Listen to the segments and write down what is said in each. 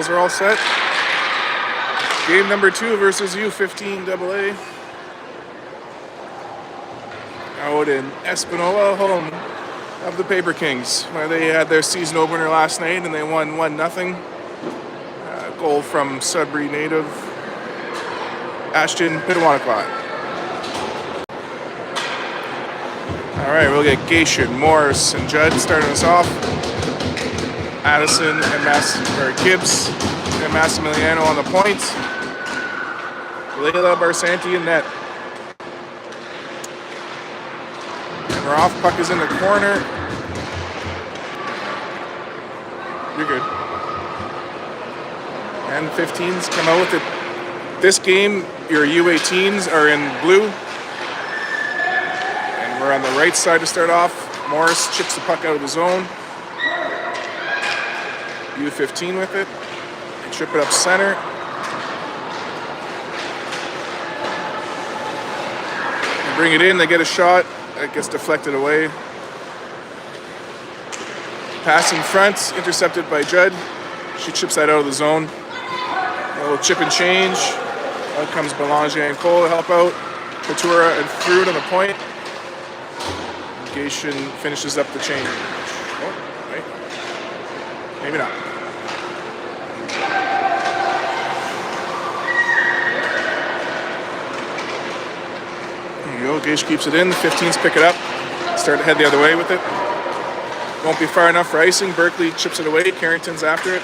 Girls are all set. Game number 2 versus U15AA. Out in Espanola, home of the Paper Kings, where they had their season opener last night and they won 1-0. Goal from Sudbury native Ashton Pitawanakwat. All right, we'll get Gation, Morris, and Judd starting us off. Addison and Gibbs and Massimiliano on the point. Leila Barsanti in net. And we're off. Puck is in the corner. You're good. And 15s come out with it. This game, your U18s are in blue. And we're on the right side to start off. Morris chips the puck out of the zone. U15 with it. They chip it up center. They bring it in, they get a shot. It gets deflected away. Pass in front, intercepted by Judd. She chips that out of the zone. A little chip and change. Out comes Belanger and Cole to help out. Couture and Fruit on the point. Gation finishes up the change. Oh, wait. Maybe not. There you go. Gage keeps it in. The 15s pick it up. Start to head the other way with it. Won't be far enough for icing. Berkeley chips it away. Carrington's after it.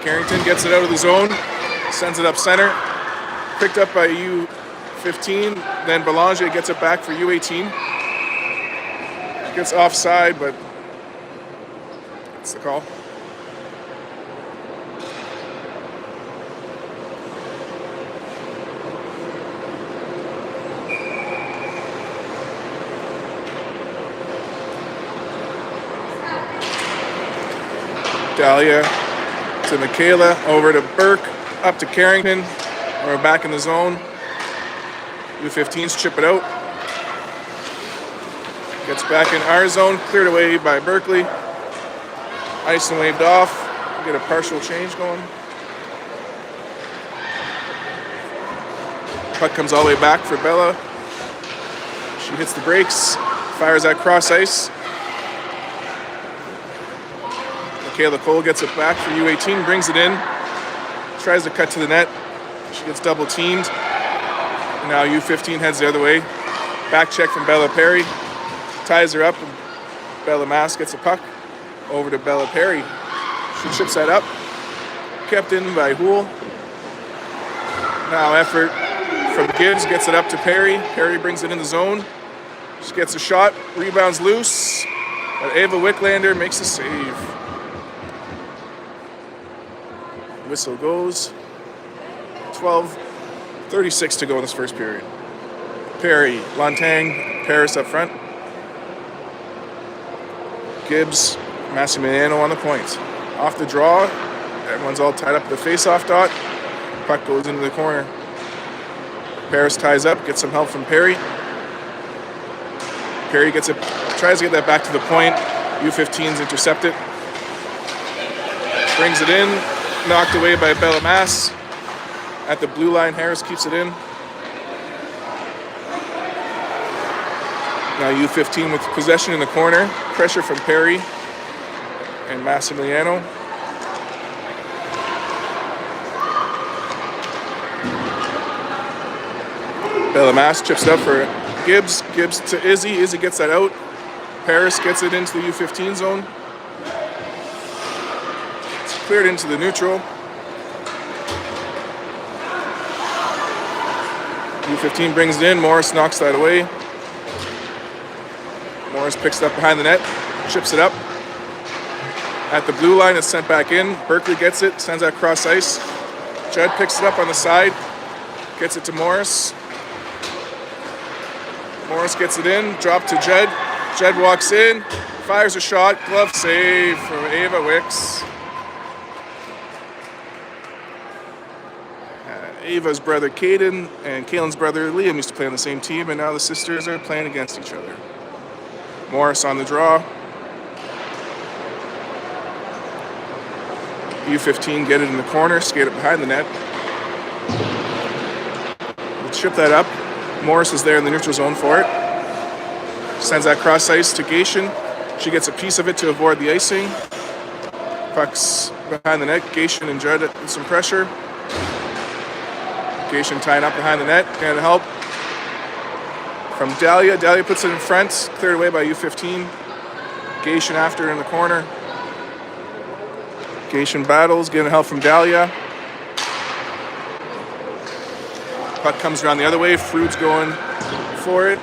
Carrington gets it out of the zone. Sends it up center. Picked up by U15. Then Belanger gets it back for U18. Gets offside, but that's the call. Dahlia to Michaela, over to Burke, up to Carrington. We're back in the zone. U15s chip it out. Gets back in our zone, cleared away by Berkeley. Ice and waved off. Get a partial change going. Puck comes all the way back for Bella. She hits the brakes, fires that cross ice. Michaela Cole gets it back for U18, brings it in. Tries to cut to the net. She gets double teamed. And now U15 heads the other way. Back check from Bella Perry. Ties her up, and Bella Mass gets a puck over to Bella Perry. She chips that up. Kept in by Houle. Now effort from Gibbs, gets it up to Perry. Perry brings it in the zone. She gets a shot, rebounds loose. But Ava Wicklander makes a save. Whistle goes. 12:36 to go in this first period. Perry, Lontang, Paris up front. Gibbs, Massimiliano on the point. Off the draw, everyone's all tied up at the face-off dot. Puck goes into the corner. Paris ties up, gets some help from Perry. Perry gets it, tries to get that back to the point. U15's intercept it. Brings it in, knocked away by Bella Mass. At the blue line, Harris keeps it in. Now U15 with possession in the corner. Pressure from Perry and Massimiliano. Bella Mass chips it up for Gibbs. Gibbs to Izzy. Izzy gets that out. Paris gets it into the U15 zone. It's cleared into the neutral. U15 brings it in. Morris knocks that away. Morris picks it up behind the net, chips it up. At the blue line, it's sent back in. Berkeley gets it, sends that cross ice. Judd picks it up on the side, gets it to Morris. Morris gets it in, drop to Judd. Judd walks in, fires a shot, glove save from Ava Wicks. Ava's brother Caden and Kaylin's brother Liam used to play on the same team, and now the sisters are playing against each other. Morris on the draw. U15 get it in the corner, skate it behind the net. We'll chip that up. Morris is there in the neutral zone for it. Sends that cross ice to Gation. She gets a piece of it to avoid the icing. Puck's behind the net. Gation and Judd with some pressure. Gation tying up behind the net. Trying to help from Dahlia. Dahlia puts it in front. Cleared away by U15. Gation after her in the corner. Gation battles, getting help from Dahlia. Puck comes around the other way. Frood's going for it.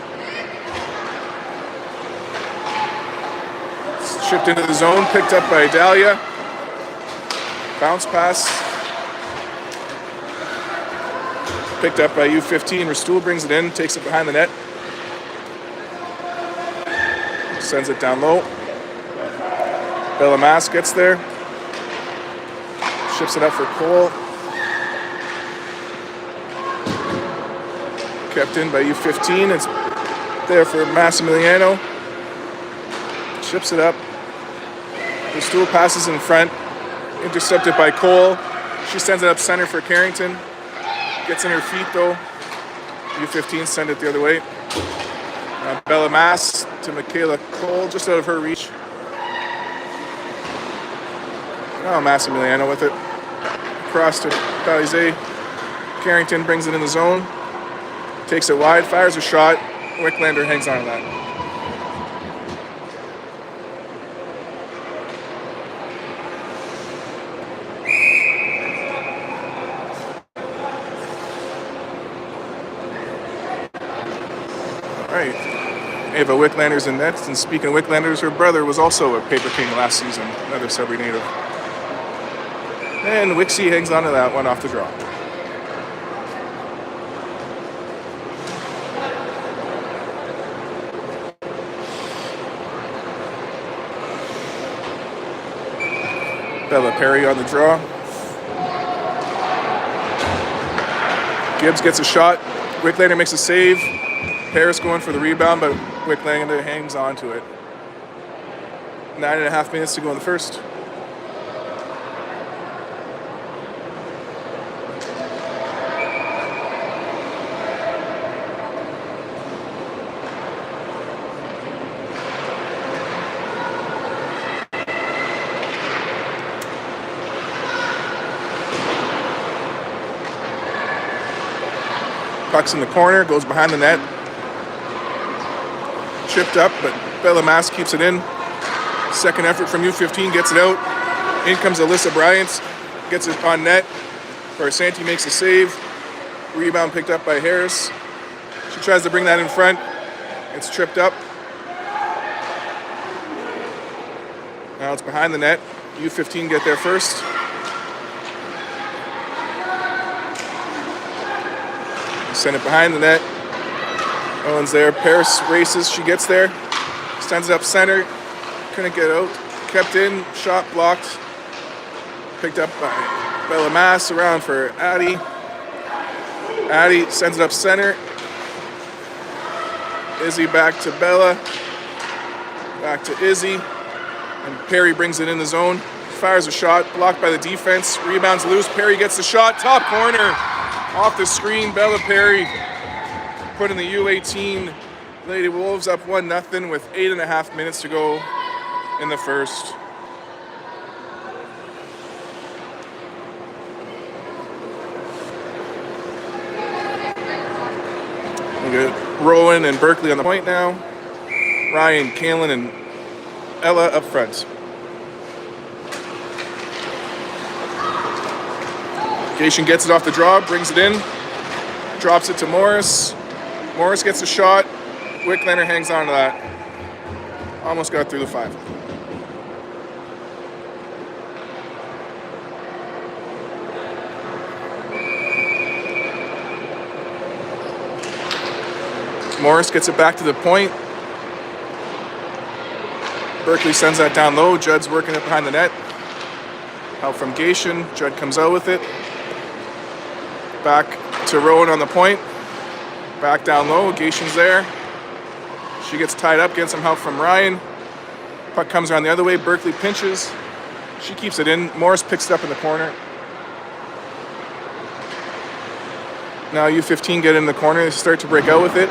Shipped into the zone, picked up by Dahlia. Bounce pass. Picked up by U15. Rastool brings it in, takes it behind the net. Sends it down low. Belamass gets there. Ships it up for Cole. Kept in by U15. It's there for Massimiliano. Ships it up. The stool passes in front. Intercepted by Cole. She sends it up center for Carrington. Gets in her feet though. U15 send it the other way. Belamass to Michaela Cole, just out of her reach. Oh, Massimiliano with it. Across to Palize. Carrington brings it in the zone. Takes it wide, fires a shot. Wicklander hangs on to that. All right. Ava Wicklander's in nets, and speaking of Wicklanders, her brother was also a Paper King last season, another Sudbury native. And Wixie hangs on to that one off the draw. Bella Perry on the draw. Gibbs gets a shot. Wicklander makes a save. Harris going for the rebound, but Wicklander hangs on to it. 9.5 minutes to go in the first. Puck's in the corner, goes behind the net. Chipped up, but Belamass keeps it in. Second effort from U15, gets it out. In comes Alyssa Bryant, gets it on net. Barsanti makes a save. Rebound picked up by Harris. She tries to bring that in front. It's tripped up. Now it's behind the net. U15 get there first. Send it behind the net. Owen's there. Paris races. She gets there. Sends it up center. Couldn't get out. Kept in. Shot blocked. Picked up by Belamass. Around for Addie. Addie sends it up center. Izzy back to Bella. Back to Izzy. And Perry brings it in the zone. Fires a shot. Blocked by the defense. Rebounds loose. Perry gets the shot. Top corner. Off the screen, Bella Perry putting the U18 Lady Wolves up 1-0 with 8.5 minutes to go in the first. We got Rowan and Berkeley on the point now. Ryan, Kalin, and Ella up front. Gation gets it off the draw, brings it in, drops it to Morris. Morris gets a shot. Wicklander hangs on to that. Almost got through the 5. Morris gets it back to the point. Berkeley sends that down low. Judd's working it behind the net. Help from Gation. Judd comes out with it. Back to Rowan on the point. Back down low. Gation's there. She gets tied up, getting some help from Ryan. Puck comes around the other way. Berkeley pinches. She keeps it in. Morris picks it up in the corner. Now U15 get in the corner. They start to break out with it.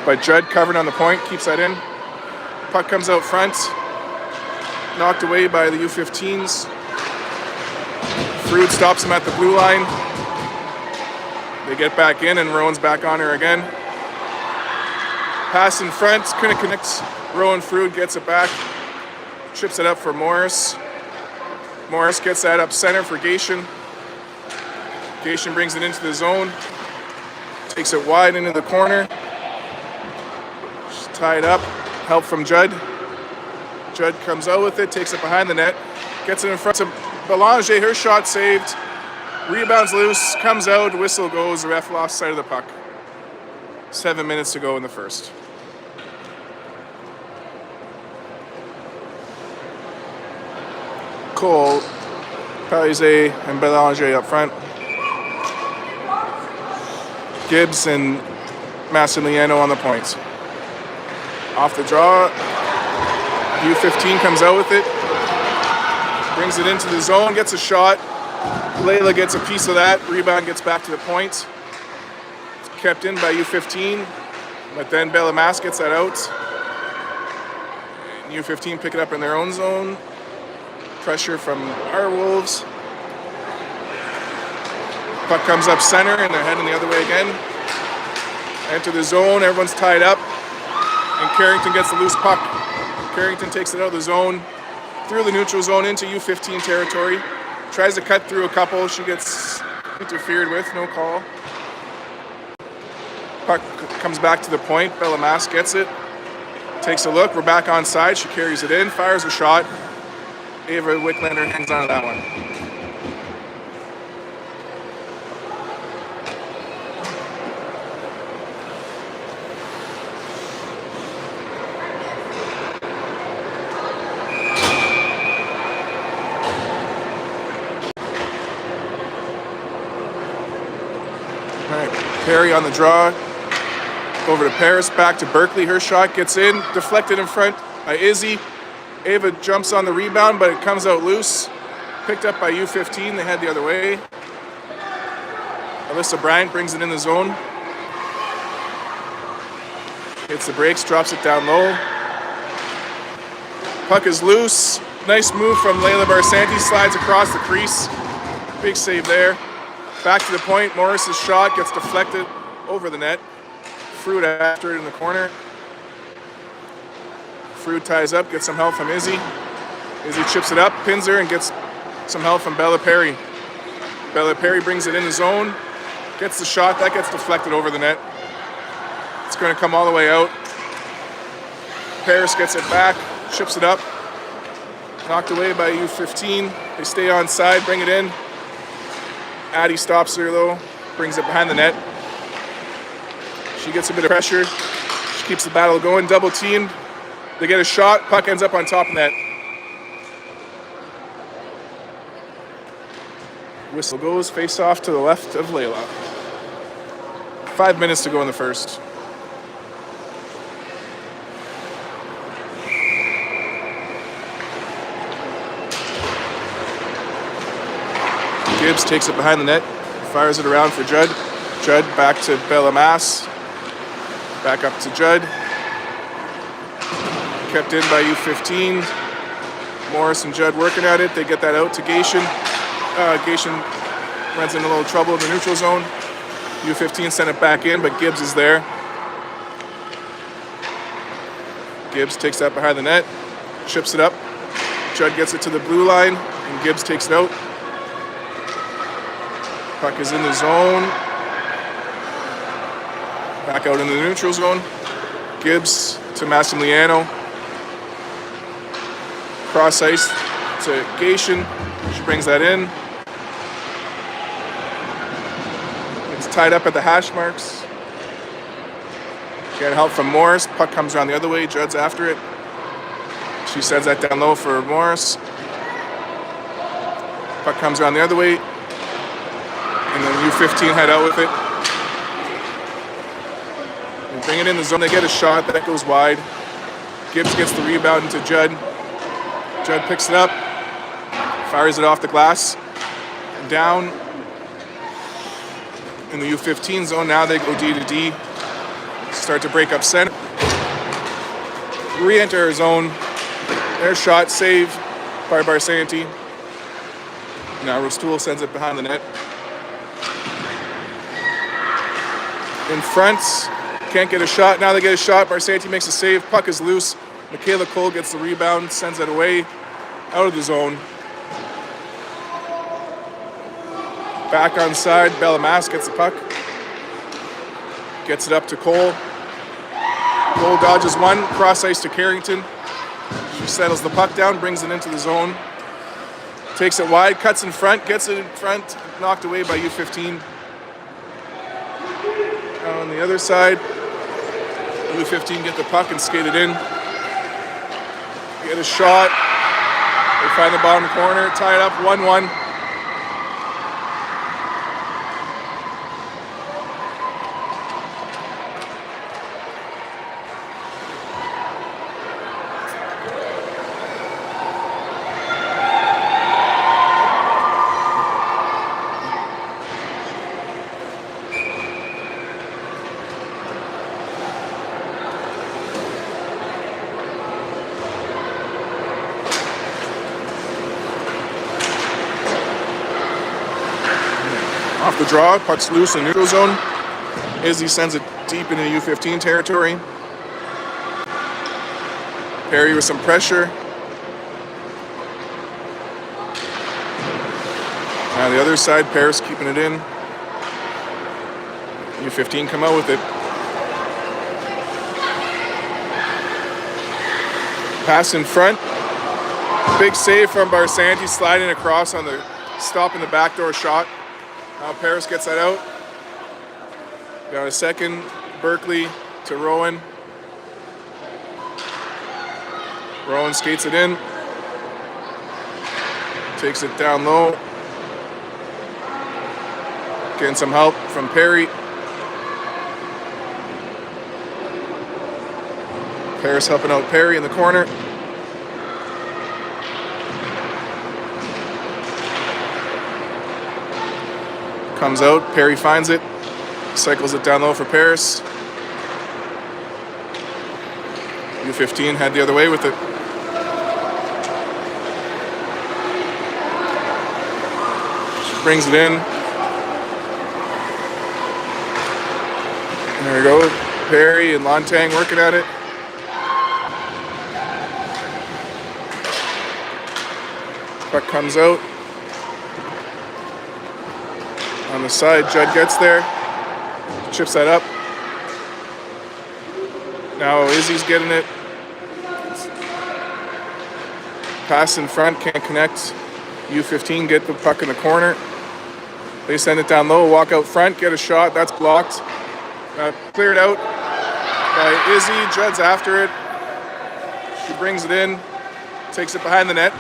But Judd covered on the point, keeps that in. Puck comes out front. Knocked away by the U15s. Frood stops him at the blue line. They get back in and Rowan's back on her again. Pass in front, couldn't connect. Rowan Frood gets it back. Chips it up for Morris. Morris gets that up center for Gation. Gation brings it into the zone. Takes it wide into the corner. She's tied up. Help from Judd. Judd comes out with it, takes it behind the net. Gets it in front of Belanger. Her shot saved. Rebounds loose, comes out, whistle goes. The ref lost sight of the puck. 7 minutes to go in the first. Cole, Parize, and Belanger up front. Gibbs and Massimiliano on the points. Off the draw, U15 comes out with it. Brings it into the zone, gets a shot. Layla gets a piece of that. Rebound gets back to the point. It's kept in by U15, but then Bellemas gets that out. And U15 pick it up in their own zone. Pressure from our Wolves. Puck comes up center and they're heading the other way again. Enter the zone, everyone's tied up. And Carrington gets the loose puck. Carrington takes it out of the zone, through the neutral zone into U15 territory. Tries to cut through a couple. She gets interfered with, no call. Puck comes back to the point. Bellemas gets it. Takes a look. We're back on side. She carries it in, fires a shot. Ava Wicklander hangs on to that one. Perry on the draw, over to Paris, back to Berkeley. Her shot gets in, deflected in front by Izzy. Ava jumps on the rebound, but it comes out loose. Picked up by U15, they head the other way. Alyssa Bryant brings it in the zone. Hits the brakes, drops it down low. Puck is loose. Nice move from Layla Barsanti, slides across the crease. Big save there. Back to the point, Morris's shot gets deflected over the net. Frood after it in the corner. Frood ties up, gets some help from Izzy. Izzy chips it up, pins her, and gets some help from Bella Perry. Bella Perry brings it in the zone, gets the shot, that gets deflected over the net. It's going to come all the way out. Paris gets it back, chips it up. Knocked away by U15. They stay on side, bring it in. Addie stops her though, brings it behind the net. She gets a bit of pressure. She keeps the battle going, double teamed. They get a shot, puck ends up on top of net. Whistle goes, face off to the left of Layla. 5 minutes to go in the first. Gibbs takes it behind the net, fires it around for Judd. Judd back to Bellemas. Back up to Judd. Kept in by U15. Morris and Judd working at it. They get that out to Gation. Gation runs into a little trouble in the neutral zone. U15 sent it back in, but Gibbs is there. Gibbs takes that behind the net, chips it up. Judd gets it to the blue line, and Gibbs takes it out. Puck is in the zone. Back out into the neutral zone. Gibbs to Massimiliano. Cross ice to Gation. She brings that in. It's tied up at the hash marks. Getting help from Morris. Puck comes around the other way. Judd's after it. She sends that down low for Morris. Puck comes around the other way. And then U15 head out with it. They bring it in the zone. They get a shot. That goes wide. Gibbs gets the rebound into Judd. Judd picks it up. Fires it off the glass. Down in the U15 zone. Now they go D to D. Start to break up center. Re-enter our zone. Their shot, save by Barsanti. Now Rostool sends it behind the net. In front, can't get a shot. Now they get a shot. Barsanti makes a save. Puck is loose. Michaela Cole gets the rebound, sends it away, out of the zone. Back on side, Bellamas gets the puck. Gets it up to Cole. Cole dodges one, cross ice to Carrington. She settles the puck down, brings it into the zone. Takes it wide, cuts in front, gets it in front, knocked away by U15. On the other side, U15 get the puck and skate it in. Get a shot. They find the bottom corner, tie it up 1-1. Off the draw, puck's loose in neutral zone. Izzy sends it deep into U15 territory. Perry with some pressure. On the other side, Paris keeping it in. U15 come out with it. Pass in front. Big save from Barsanti, sliding across on the stop in the backdoor shot. Now Paris gets that out. Got a second. Berkeley to Rowan. Rowan skates it in. Takes it down low. Getting some help from Perry. Paris helping out Perry in the corner. Comes out, Perry finds it, cycles it down low for Paris. U15 had the other way with it. She brings it in. And there we go, Perry and Lontang working at it. Puck comes out. On the side, Judd gets there, chips that up. Now Izzy's getting it. Pass in front, can't connect. U15 get the puck in the corner. They send it down low, walk out front, get a shot, that's blocked. Cleared out by Izzy, Judd's after it. She brings it in, takes it behind the net,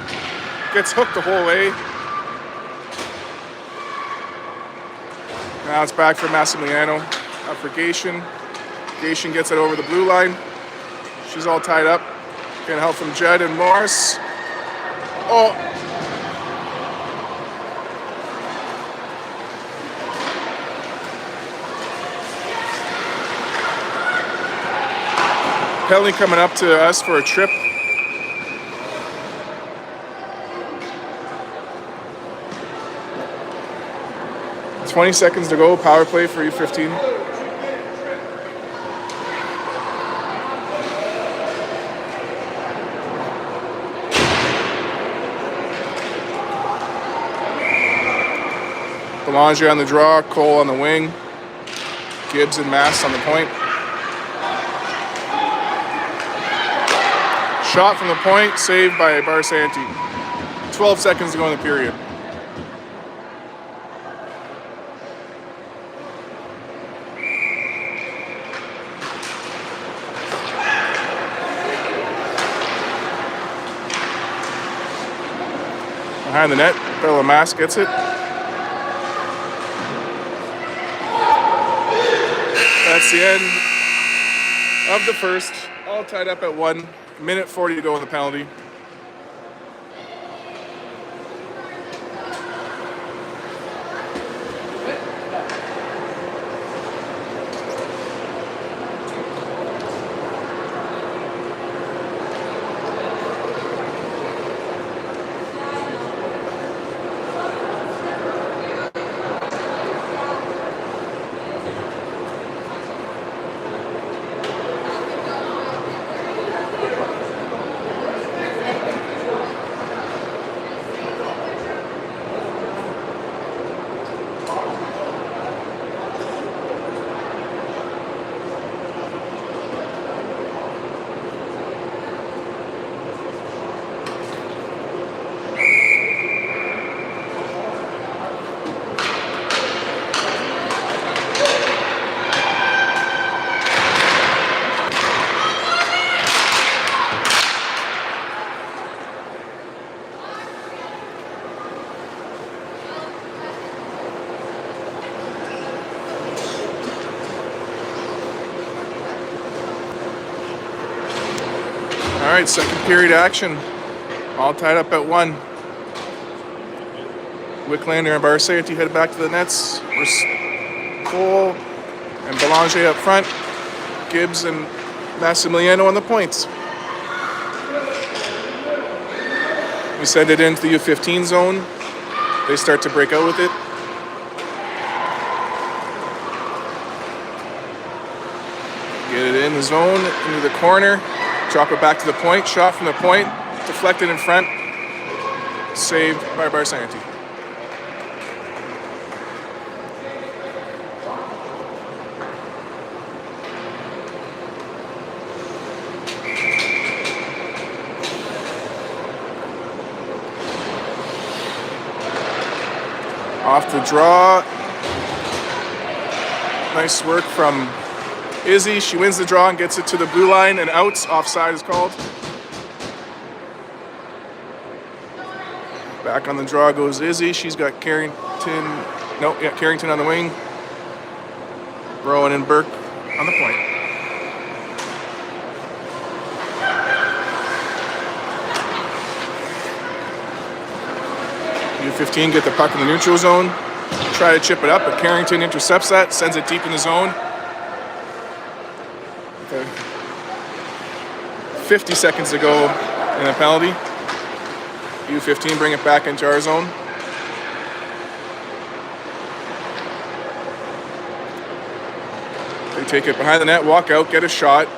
gets hooked the whole way. Now it's back for Massimiliano. Up for Gation. Gation gets it over the blue line. She's all tied up. Getting help from Judd and Morris. Oh! Penalty coming up to us for a trip. 20 seconds to go, power play for U15. Belanger on the draw, Cole on the wing, Gibbs and Mass on the point. Shot from the point, saved by Barsanti. 12 seconds to go in the period. Behind the net, Bella Mass gets it. That's the end of the first. All tied up at 1 minute 40 to go in the penalty. right, second period action. All tied up at 1. Wicklander and Barsanti head back to the nets. Cole and Belanger up front. Gibbs and Massimiliano on the points. We send it into the U15 zone. They start to break out with it. Get it in the zone, into the corner. Drop it back to the point. Shot from the point. Deflected in front. Saved by Barsanti. Off the draw. Nice work from Izzy. She wins the draw and gets it to the blue line, and out. Offside is called. Back on the draw goes Izzy. She's got Carrington on the wing. Rowan and Burke on the point. U15 get the puck in the neutral zone. Try to chip it up, but Carrington intercepts that, sends it deep in the zone. Okay. 50 seconds to go in a penalty. U15 bring it back into our zone. They take it behind the net, walk out, get a shot.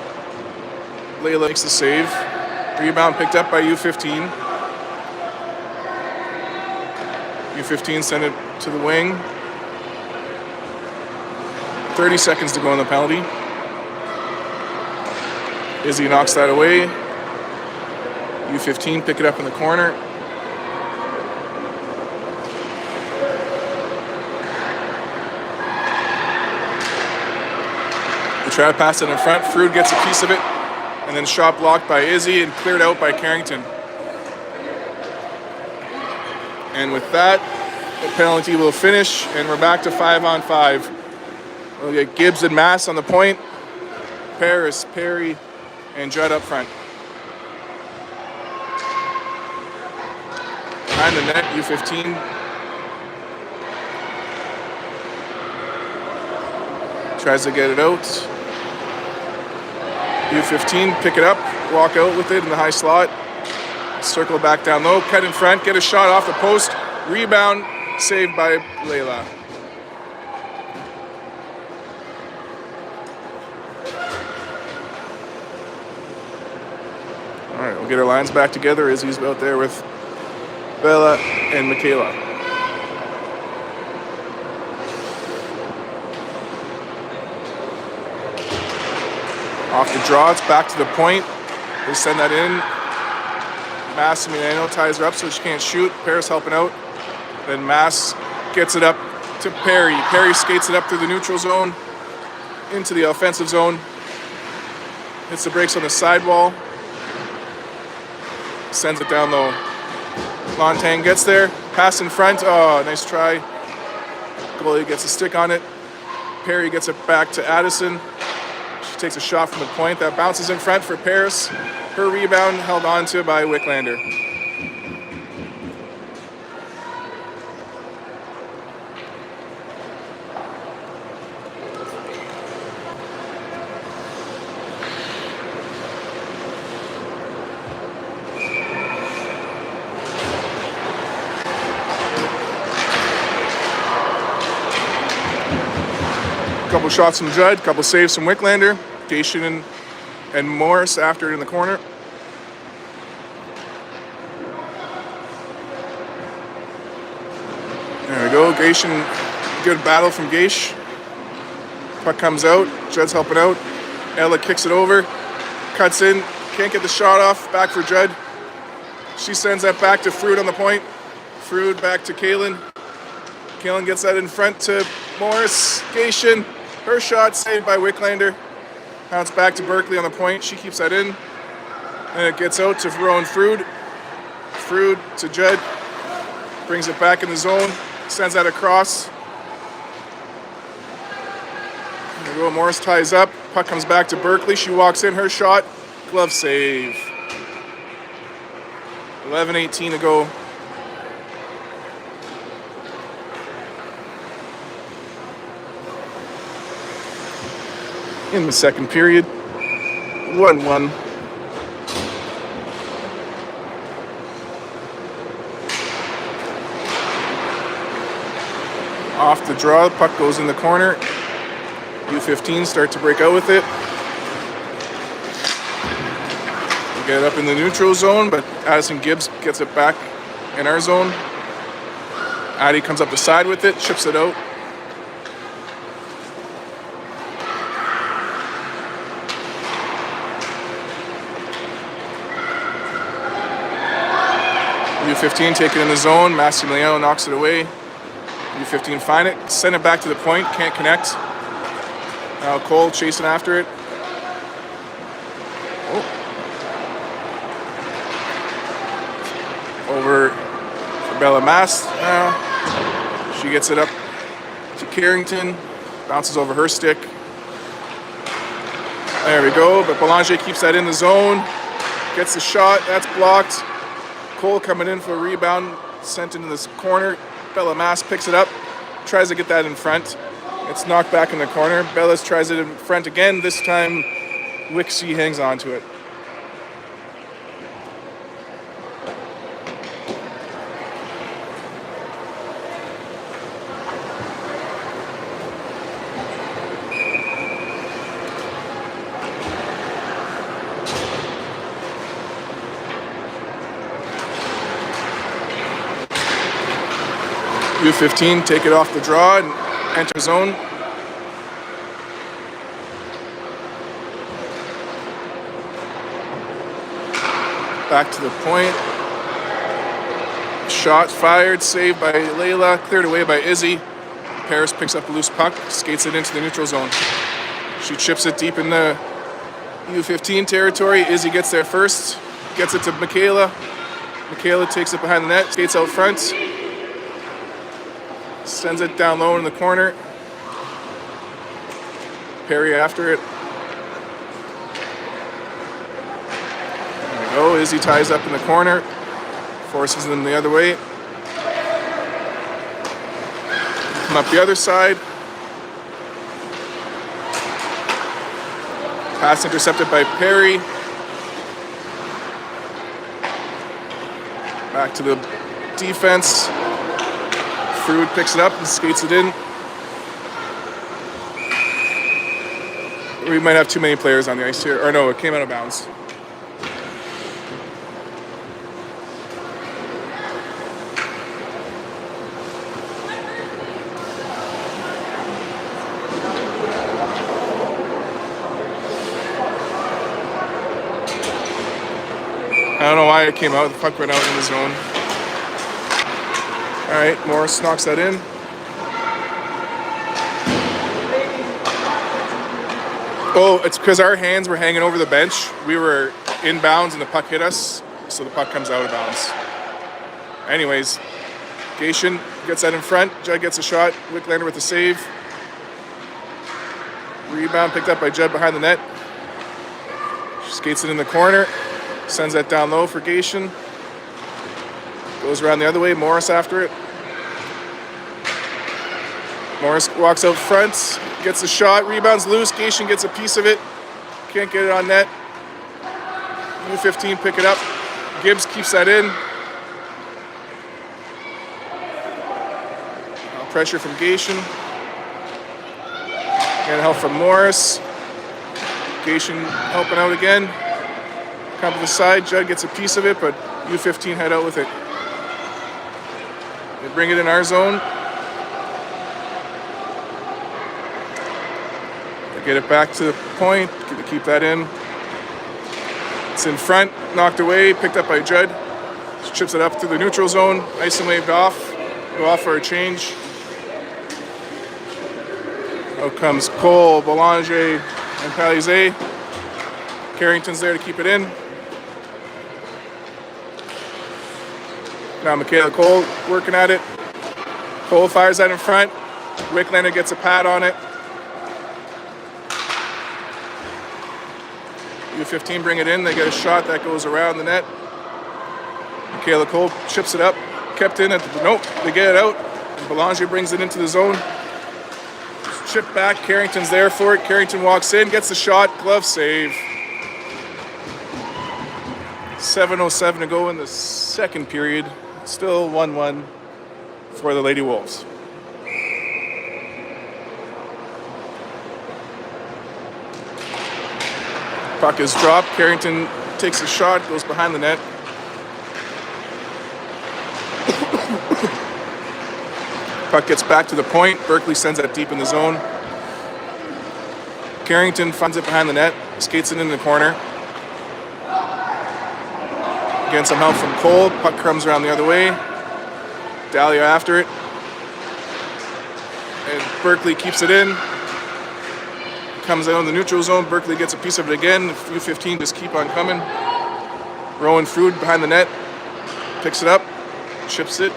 Layla makes the save. Rebound picked up by U15. U15 send it to the wing. 30 seconds to go in the penalty. Izzy knocks that away. U15 pick it up in the corner. They try to pass it in front. Frood gets a piece of it, and then shot blocked by Izzy and cleared out by Carrington. And with that, the penalty will finish, and we're back to 5-on-5. We'll get Gibbs and Mass on the point. Paris, Perry, and Judd up front. Behind the net, U15. Tries to get it out. U15, pick it up, walk out with it in the high slot. Circle back down low, cut in front, get a shot off the post. Rebound, saved by Layla. All right, we'll get our lines back together as he's out there with Bella and Michaela. Off the draw, it's back to the point. They send that in. Massimiliano ties her up so she can't shoot. Paris helping out. Then Mass gets it up to Perry. Perry skates it up through the neutral zone into the offensive zone. Hits the brakes on the sidewall. Sends it down low. Montang gets there. Pass in front. Oh, nice try. Goalie gets a stick on it. Perry gets it back to Addison. She takes a shot from the point. That bounces in front for Paris. Her rebound held on to by Wicklander. Couple shots from Judd, couple saves from Wicklander. Gation and Morris after it in the corner. There we go. Gation, good battle from Gaish. Puck comes out. Judd's helping out. Ella kicks it over. Cuts in. Can't get the shot off. Back for Judd. She sends that back to Frood on the point. Frood back to Kaylin. Kaylin gets that in front to Morris. Gation. Her shot saved by Wicklander. Bounce back to Berkeley on the point. She keeps that in. And it gets out to Rowan Frood. Frood to Judd. Brings it back in the zone. Sends that across. There we go. Morris ties up. Puck comes back to Berkeley. She walks in. Her shot. Glove save. 11:18 to go. In the second period, 1-1. Off the draw, the puck goes in the corner. U15 start to break out with it. We get it up in the neutral zone, but Addison Gibbs gets it back in our zone. Addie comes up the side with it, chips it out. U15 take it in the zone. Massimiliano knocks it away. U15 find it, send it back to the point, can't connect. Now Cole chasing after it. Oh. Over for Bella Mast now. She gets it up to Carrington, bounces over her stick. There we go, but Belanger keeps that in the zone. Gets the shot, that's blocked. Cole coming in for a rebound, sent into this corner. Bella Mast picks it up, tries to get that in front. It's knocked back in the corner. Bellas tries it in front again. This time, Wixie hangs on to it. U15 take it off the draw and enter zone. Back to the point. Shot fired, saved by Layla, cleared away by Izzy. Paris picks up a loose puck, skates it into the neutral zone. She chips it deep in the U15 territory. Izzy gets there first, gets it to Michaela. Michaela takes it behind the net, skates out front. Sends it down low in the corner. Perry after it. There we go. Izzy ties up in the corner. Forces them the other way. Come up the other side. Pass intercepted by Perry. Back to the defense. Frood picks it up and skates it in. We might have too many players on the ice here. Or no, it came out of bounds. I don't know why it came out. The puck went out in the zone. All right, Morris knocks that in. Oh, it's because our hands were hanging over the bench. We were inbounds and the puck hit us, so the puck comes out of bounds. Anyways, Gation gets that in front. Judd gets a shot. Wicklander with the save. Rebound picked up by Judd behind the net. She skates it in the corner. Sends that down low for Gation. Goes around the other way. Morris after it. Morris walks out front, gets a shot, rebounds loose. Gation gets a piece of it. Can't get it on net. U15 pick it up. Gibbs keeps that in. Pressure from Gation. Again, help from Morris. Gation helping out again. Come to the side. Judd gets a piece of it, but U15 head out with it. They bring it in our zone. They get it back to the point. Keep that in. It's in front. Knocked away. Picked up by Judd. She chips it up to the neutral zone. Nice and waved off. Go off for a change. Out comes Cole, Belanger, and Palizé. Carrington's there to keep it in. Now Michaela Cole working at it. Cole fires that in front. Wicklander gets a pad on it. U15 bring it in. They get a shot that goes around the net. Michaela Cole chips it up, kept in at the, nope, they get it out. And Belanger brings it into the zone. Chip back, Carrington's there for it. Carrington walks in, gets the shot, glove save. 7:07 to go in the second period. Still 1-1 for the Lady Wolves. Puck is dropped. Carrington takes a shot, goes behind the net. Puck gets back to the point. Berkeley sends it deep in the zone. Carrington finds it behind the net, skates it in the corner. Again, some help from Cole. Puck comes around the other way. Dahlia after it. And Berkeley keeps it in. Comes out in the neutral zone. Berkeley gets a piece of it again. U15 just keep on coming. Rowan Frood behind the net. Picks it up. Chips it.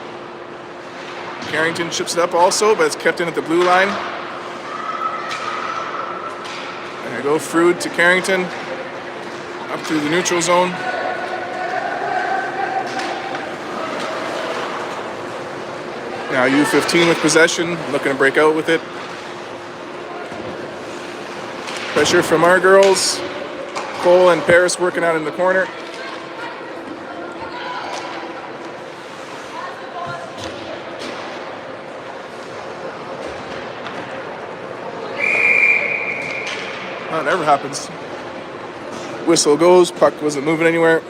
Carrington chips it up also, but it's kept in at the blue line. There you go. Frood to Carrington. Up through the neutral zone. Now U15 with possession, looking to break out with it. Pressure from our girls. Cole and Paris working out in the corner. Oh, it never happens. Whistle goes, puck wasn't moving anywhere.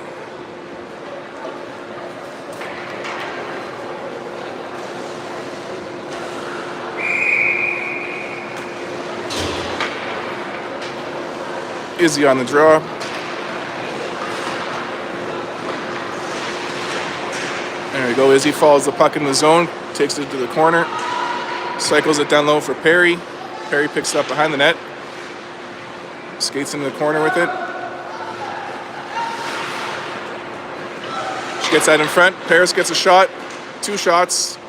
Izzy on the draw. There you go. Izzy follows the puck in the zone, takes it to the corner, cycles it down low for Perry. Perry picks it up behind the net, skates into the corner with it. She gets that in front. Paris gets a shot, 2 shots,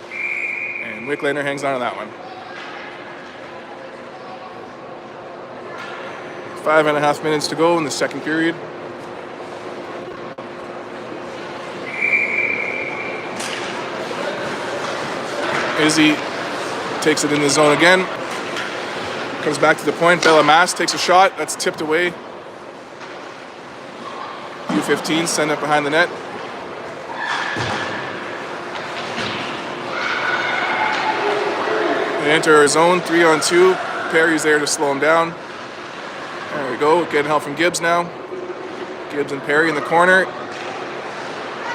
and Wicklander hangs on to that one. 5.5 minutes to go in the second period. Izzy takes it in the zone again. Comes back to the point. Bella Mass takes a shot. That's tipped away. U15 send it behind the net. They enter our zone, 3-on-2. Perry's there to slow him down. There we go, getting help from Gibbs now. Gibbs and Perry in the corner.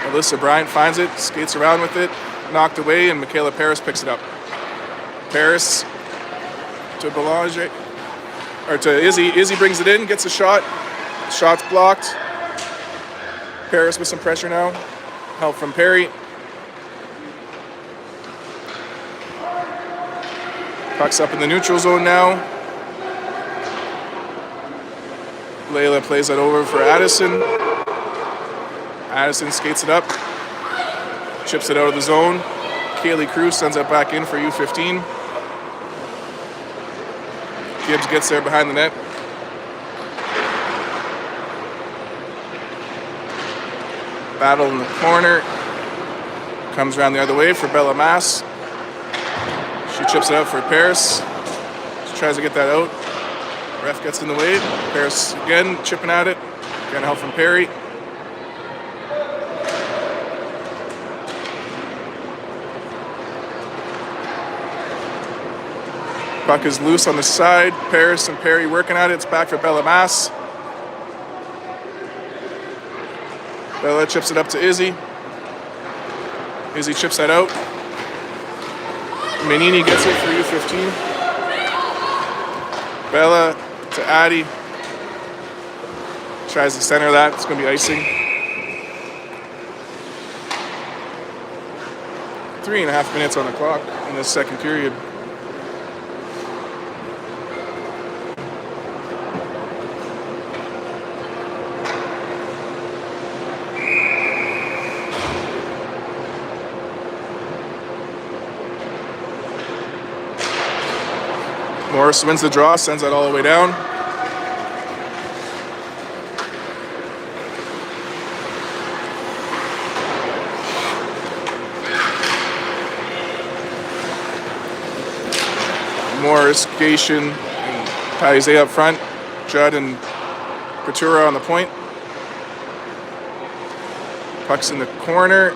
Alyssa Bryant finds it, skates around with it, knocked away, and Michaela Paris picks it up. Paris to Belanger, or to Izzy. Izzy brings it in, gets a shot. Shot's blocked. Paris with some pressure now. Help from Perry. Puck's up in the neutral zone now. Layla plays that over for Addison. Addison skates it up, chips it out of the zone. Kaylee Cruz sends it back in for U15. Gibbs gets there behind the net. Battle in the corner. Comes around the other way for Bella Mass. She chips it out for Paris. She tries to get that out. Ref gets in the way. Paris again chipping at it. Getting help from Perry. Puck is loose on the side. Paris and Perry working at it. It's back for Bella Mass. Bella chips it up to Izzy. Izzy chips that out. Manini gets it for U15. Bella to Addie. Tries to center that. It's going to be icing. 3.5 minutes on the clock in this second period. Morris wins the draw, sends that all the way down. Morris, Gation, and Paize up front. Judd and Couture on the point. Puck's in the corner.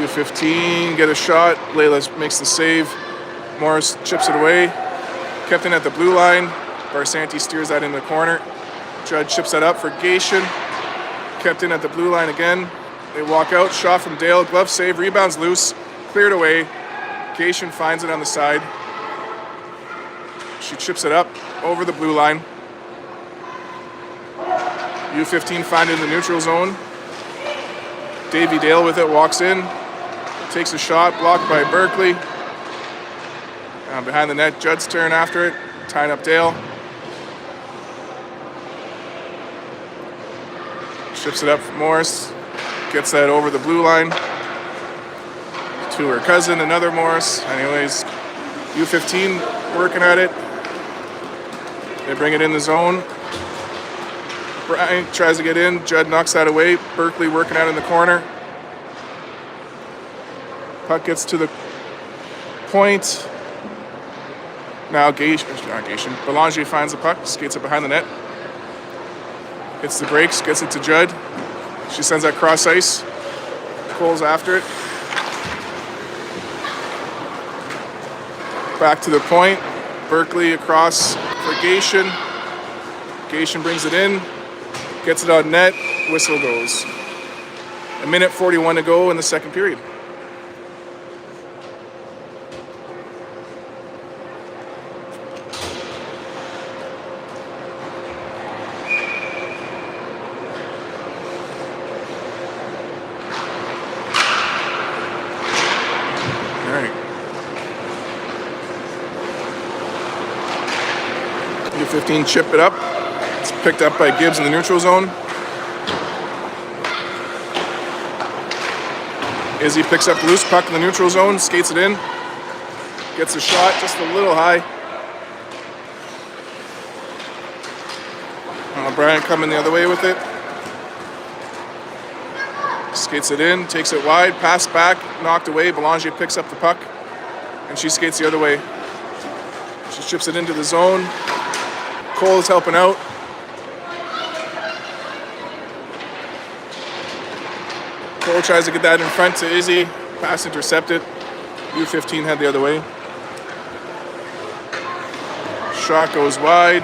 U15 get a shot. Layla makes the save. Morris chips it away. Kept in at the blue line. Barsanti steers that in the corner. Judd chips that up for Gation. Kept in at the blue line again. They walk out. Shot from Dale. Glove save. Rebounds loose. Cleared away. Gation finds it on the side. She chips it up over the blue line. U15 find it in the neutral zone. Davy Dale with it, walks in, takes a shot, blocked by Berkeley. Behind the net, Judd's turn after it, tying up Dale. Ships it up for Morris, gets that over the blue line. To her cousin, another Morris. Anyways, U15 working at it. They bring it in the zone. Bryant tries to get in. Judd knocks that away. Berkeley working out in the corner. Puck gets to the point. Now Belanger finds the puck, skates it behind the net. Hits the brakes, gets it to Judd. She sends that cross ice. Cole's after it. Back to the point. Berkeley across for Gation. Gation brings it in. Gets it on net. Whistle goes. 1:41 to go in the second period. U15 chip it up. It's picked up by Gibbs in the neutral zone. Izzy picks up the loose puck in the neutral zone, skates it in. Gets a shot just a little high. Bryant coming the other way with it. Skates it in, takes it wide, pass back, knocked away. Belanger picks up the puck, and she skates the other way. She chips it into the zone. Cole is helping out. Cole tries to get that in front to Izzy. Pass intercepted. U15 head the other way. Shot goes wide.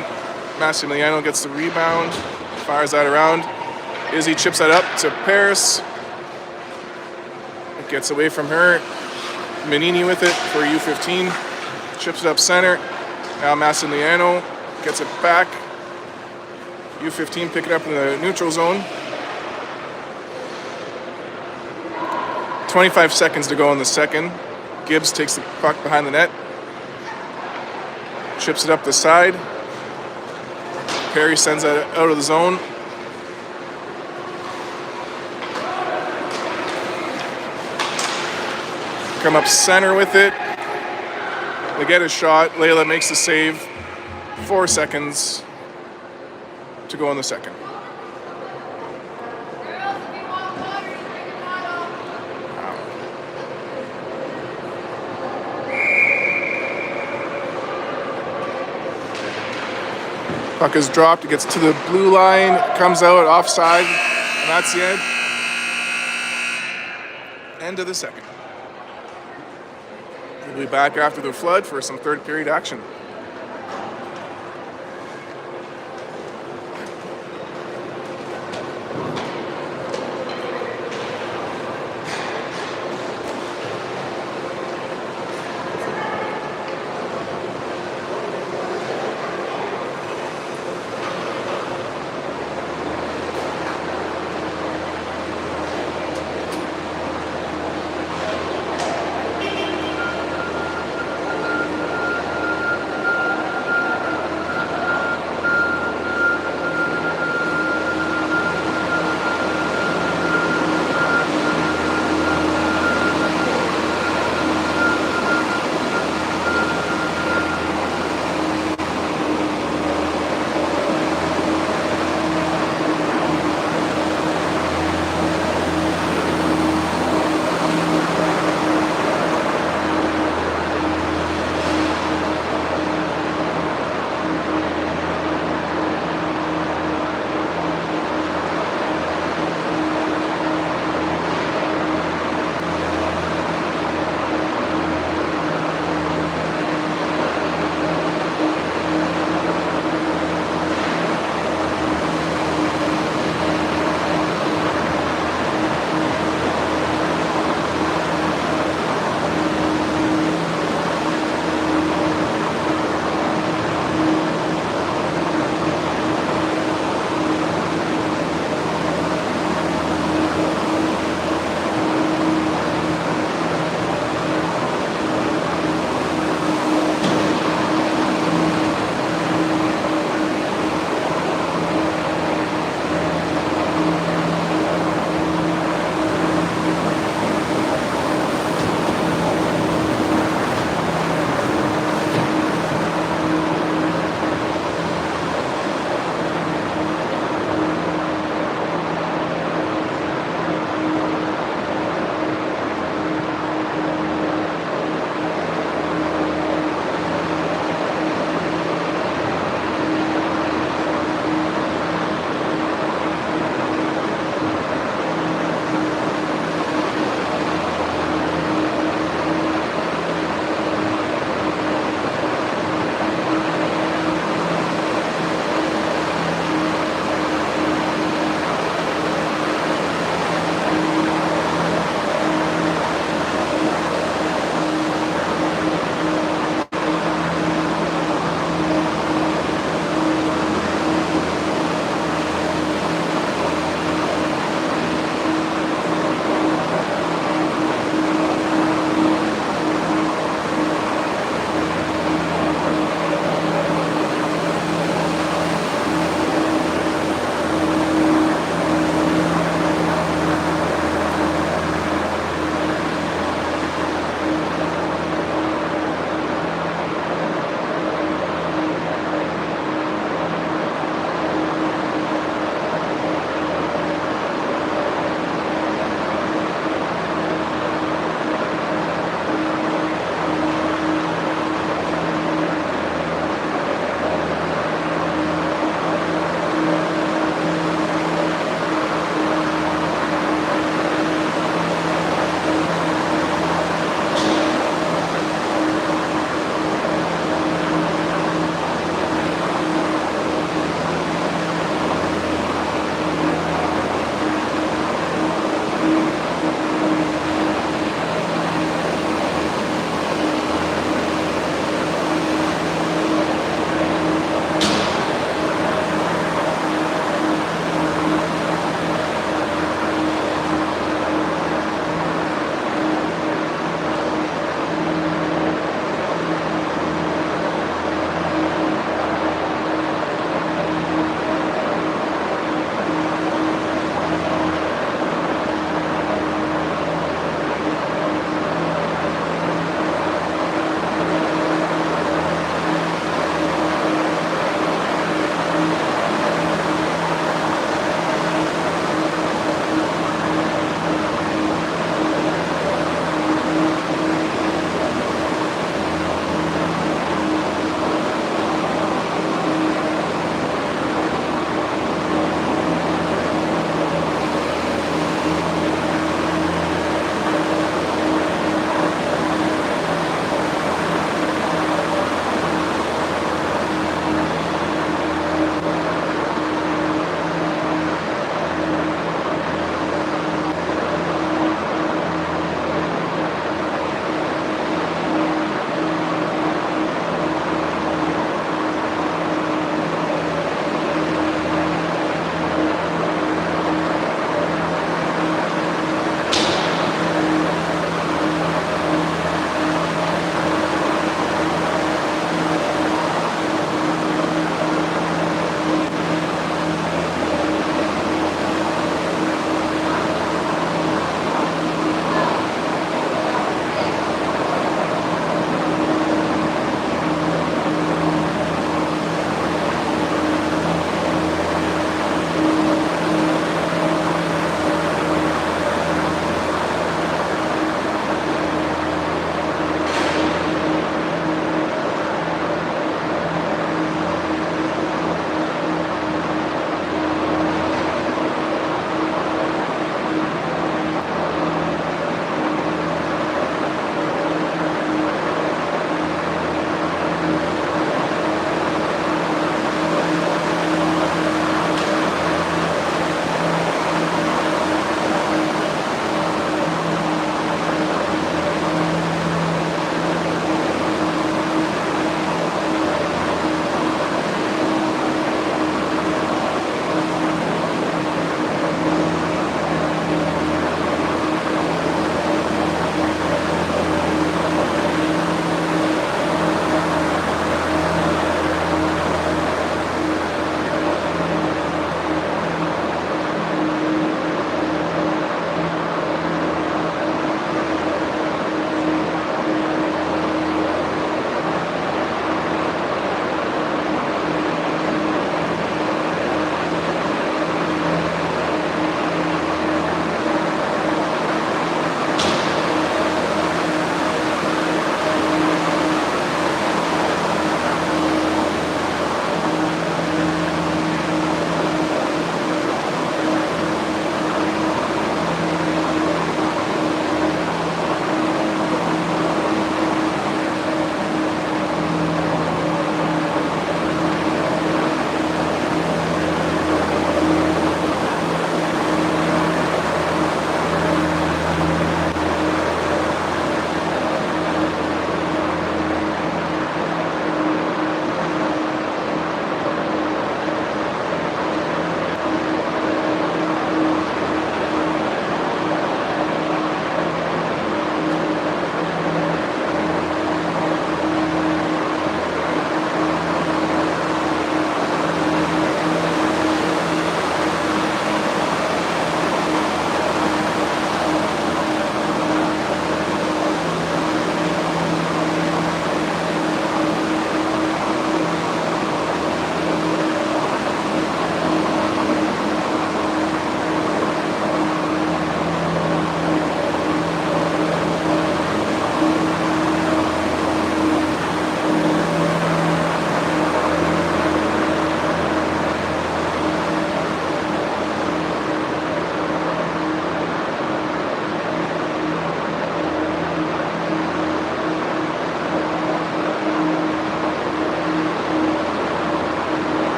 Massimiliano gets the rebound. Fires that around. Izzy chips that up to Paris. It gets away from her. Menini with it for U15. Chips it up center. Now Massimiliano gets it back. U15 pick it up in the neutral zone. 25 seconds to go in the second. Gibbs takes the puck behind the net. Chips it up the side. Perry sends that out of the zone. Come up center with it. They get a shot. Layla makes the save. 4 seconds to go in the second. Puck is dropped. It gets to the blue line. Comes out offside. And that's the end. End of the second. We'll be back after the flood for some third period action.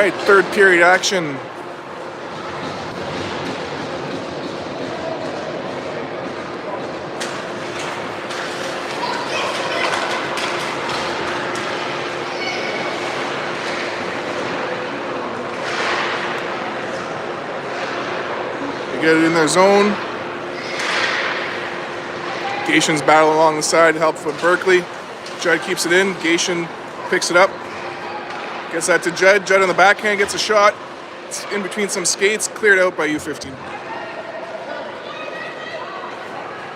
right, third period action. They get it in their zone. Gation's battle along the side, help from Berkeley. Judd keeps it in. Gation picks it up. Gets that to Judd. Judd on the backhand gets a shot. It's in between some skates, cleared out by U15.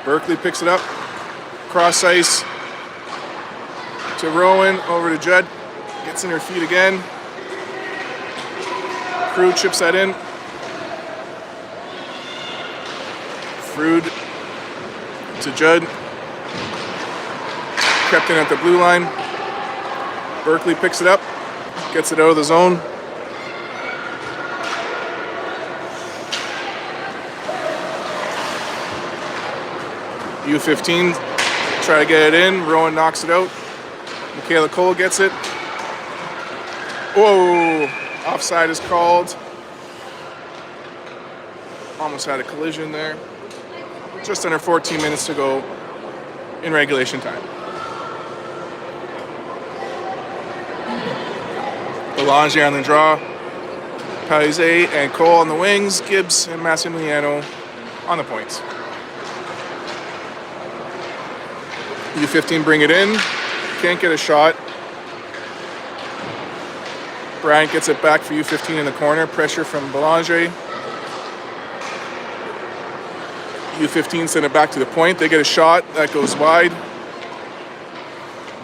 Berkeley picks it up. Cross ice to Rowan, over to Judd. Gets in her feet again. Frood chips that in. Frood to Judd. Crept in at the blue line. Berkeley picks it up. Gets it out of the zone. U15 try to get it in. Rowan knocks it out. Michaela Cole gets it. Whoa! Offside is called. Almost had a collision there. Just under 14 minutes to go in regulation time. Belanger on the draw. Palizé and Cole on the wings. Gibbs and Massimiliano on the points. U15 bring it in. Can't get a shot. Bryant gets it back for U15 in the corner. Pressure from Belanger. U15 send it back to the point. They get a shot. That goes wide.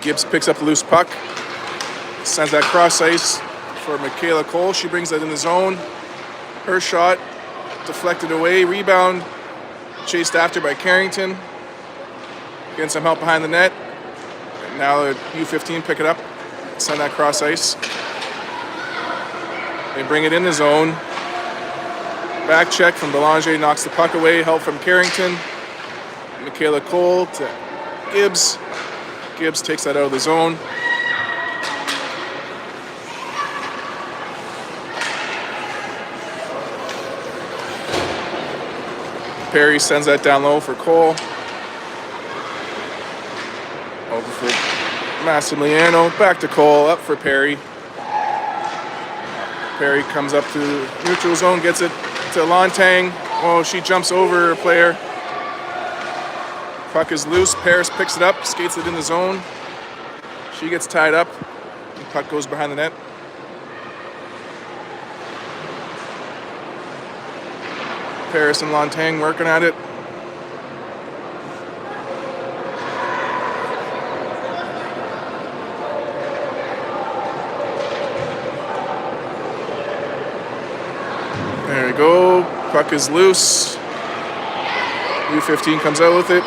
Gibbs picks up the loose puck. Sends that cross ice for Michaela Cole. She brings that in the zone. Her shot deflected away. Rebound chased after by Carrington. Getting some help behind the net. And now the U15 pick it up. Send that cross ice. They bring it in the zone. Back check from Belanger, knocks the puck away. Help from Carrington. Michaela Cole to Gibbs. Gibbs takes that out of the zone. Perry sends that down low for Cole. Over for Massimiliano. Back to Cole, up for Perry. Perry comes up to neutral zone, gets it to Lontang. Oh, she jumps over a player. Puck is loose. Paris picks it up, skates it in the zone. She gets tied up. The puck goes behind the net. Paris and Lontang working at it. There we go. Puck is loose. U15 comes out with it.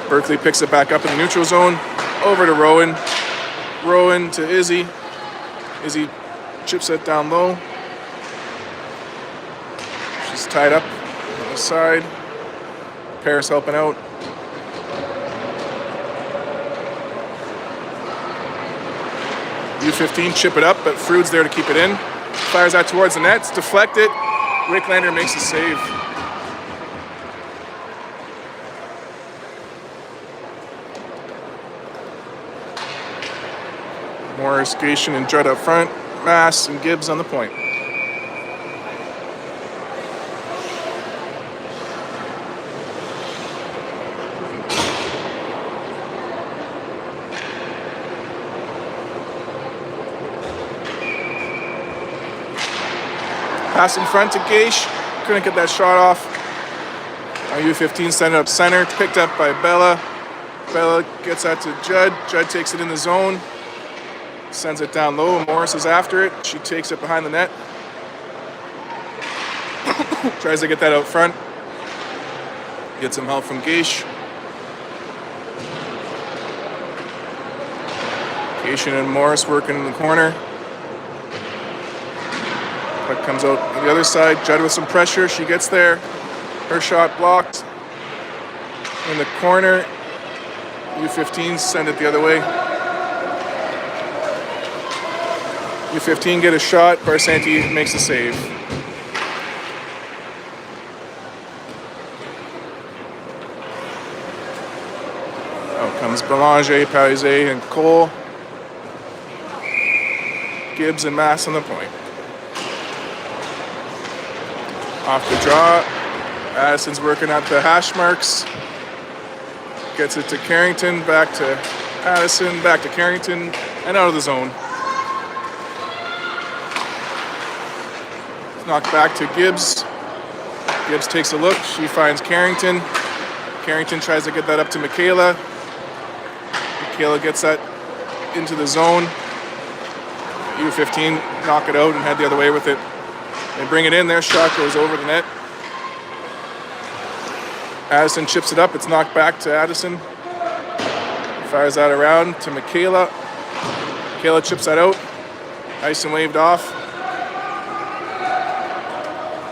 Berkeley picks it back up in the neutral zone. Over to Rowan. Rowan to Izzy. Izzy chips it down low. She's tied up on the side. Paris helping out. U15 chip it up, but Frood's there to keep it in. Fires out towards the net. It's deflected. Wicklander makes a save. Morris, Gation, and Judd up front. Mass and Gibbs on the point. Pass in front to Gaish. Couldn't get that shot off. U15 sent it up center. Picked up by Bella. Bella gets that to Judd. Judd takes it in the zone. Sends it down low. Morris is after it. She takes it behind the net. Tries to get that out front. Gets some help from Gaish. Gaish and Morris working in the corner. Puck comes out on the other side. Judd with some pressure. She gets there. Her shot blocked. In the corner. U15 send it the other way. U15 get a shot. Barsanti makes a save. Out comes Belanger, Parizet, and Cole. Gibbs and Mass on the point. Off the draw. Addison's working at the hash marks. Gets it to Carrington, back to Addison, back to Carrington, and out of the zone. Knocked back to Gibbs. Gibbs takes a look. She finds Carrington. Carrington tries to get that up to Michaela. Michaela gets that into the zone. U15 knock it out and head the other way with it. They bring it in. Their shot goes over the net. Addison chips it up. It's knocked back to Addison. Fires that around to Michaela. Michaela chips that out. Nice and waved off.